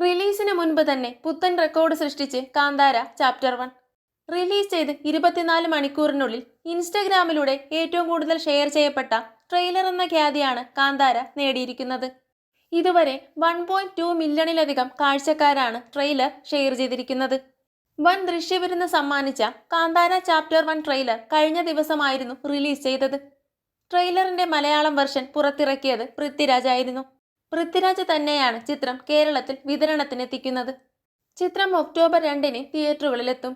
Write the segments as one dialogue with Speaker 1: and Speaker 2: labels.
Speaker 1: റിലീസിന് മുൻപ് തന്നെ പുത്തൻ റെക്കോർഡ് സൃഷ്ടിച്ച് കാന്താര ചാപ്റ്റർ 1 റിലീസ് ചെയ്ത് 24 മണിക്കൂറിനുള്ളിൽ ഇൻസ്റ്റഗ്രാമിലൂടെ ഏറ്റവും കൂടുതൽ ഷെയർ ചെയ്യപ്പെട്ട ട്രെയിലർ എന്ന ഖ്യാതിയാണ് കാന്താര നേടിയിരിക്കുന്നത്. ഇതുവരെ 1.2 മില്യണിലധികം കാഴ്ചക്കാരാണ് ട്രെയിലർ ഷെയർ ചെയ്തിരിക്കുന്നത്. വൻ ദൃശ്യവിരുന്ന് സമ്മാനിച്ച കാന്താര ചാപ്റ്റർ 1 ട്രെയിലർ കഴിഞ്ഞ ദിവസമായിരുന്നു റിലീസ് ചെയ്തത്. ട്രെയിലറിന്റെ മലയാളം വെർഷൻ പുറത്തിറക്കിയത് പൃഥ്വിരാജ് ആയിരുന്നു. പൃഥ്വിരാജ് തന്നെയാണ് ചിത്രം കേരളത്തിൽ വിതരണത്തിനെത്തിക്കുന്നത്. ചിത്രം ഒക്ടോബർ 2-ന് തിയേറ്ററുകളിലെത്തും.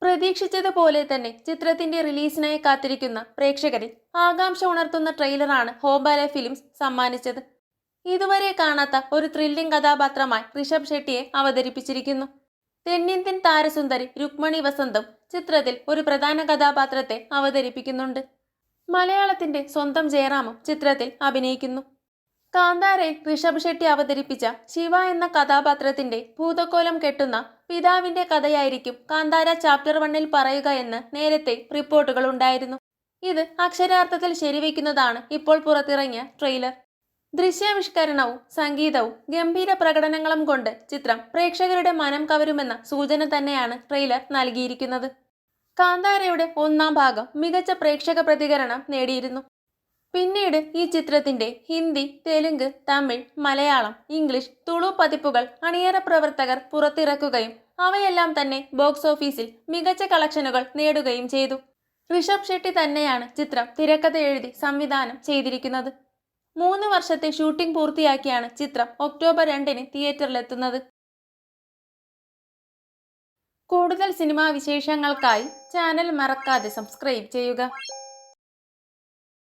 Speaker 1: പ്രതീക്ഷിച്ചതുപോലെ തന്നെ ചിത്രത്തിന്റെ റിലീസിനായി കാത്തിരിക്കുന്ന പ്രേക്ഷകരിൽ ആകാംക്ഷ ഉണർത്തുന്ന ട്രെയിലറാണ് ഹോബാല ഫിലിംസ് സമ്മാനിച്ചത്. ഇതുവരെ കാണാത്ത ഒരു ത്രില്ലിംഗ് കഥാപാത്രമായി ഋഷഭ് ഷെട്ടിയെ അവതരിപ്പിച്ചിരിക്കുന്നു. തെന്നിന്ത്യൻ താരസുന്ദരി രുക്മണി വസന്തും ചിത്രത്തിൽ ഒരു പ്രധാന കഥാപാത്രത്തെ അവതരിപ്പിക്കുന്നുണ്ട്. മലയാളത്തിന്റെ സ്വന്തം ജയറാമും ചിത്രത്തിൽ അഭിനയിക്കുന്നു. കാന്താരയിൽ ഋഷഭ് ഷെട്ടി അവതരിപ്പിച്ച ശിവ എന്ന കഥാപാത്രത്തിന്റെ ഭൂതക്കോലം കെട്ടുന്ന പിതാവിന്റെ കഥയായിരിക്കും കാന്താര ചാപ്റ്റർ 1-ൽ പറയുക എന്ന് നേരത്തെ റിപ്പോർട്ടുകൾ ഉണ്ടായിരുന്നു. ഇത് അക്ഷരാർത്ഥത്തിൽ ശരിവെക്കുന്നതാണ് ഇപ്പോൾ പുറത്തിറങ്ങിയ ട്രെയിലർ. ദൃശ്യാവിഷ്കരണവും സംഗീതവും ഗംഭീര പ്രകടനങ്ങളും കൊണ്ട് ചിത്രം പ്രേക്ഷകരുടെ മനം കവരുമെന്ന സൂചന തന്നെയാണ് ട്രെയിലർ നൽകിയിരിക്കുന്നത്. കാന്താരയുടെ 1-ാം ഭാഗം മികച്ച പ്രേക്ഷക പ്രതികരണം നേടിയിരുന്നു. പിന്നീട് ഈ ചിത്രത്തിന്റെ ഹിന്ദി, തെലുങ്ക്, തമിഴ്, മലയാളം, ഇംഗ്ലീഷ്, തുളു പതിപ്പുകൾ അണിയറ പ്രവർത്തകർ പുറത്തിറക്കുകയും അവയെല്ലാം തന്നെ ബോക്സ് ഓഫീസിൽ മികച്ച കളക്ഷനുകൾ നേടുകയും ചെയ്തു. ഋഷഭ് ഷെട്ടി തന്നെയാണ് ചിത്രം തിരക്കഥ എഴുതി സംവിധാനം ചെയ്തിരിക്കുന്നത്. 3 വർഷത്തെ ഷൂട്ടിംഗ് പൂർത്തിയാക്കിയാണ് ചിത്രം ഒക്ടോബർ 2-ന് തിയേറ്ററിലെത്തുന്നത്. കൂടുതൽ സിനിമാ വിശേഷങ്ങൾക്കായി ചാനൽ മറക്കാതെ സബ്സ്ക്രൈബ് ചെയ്യുക.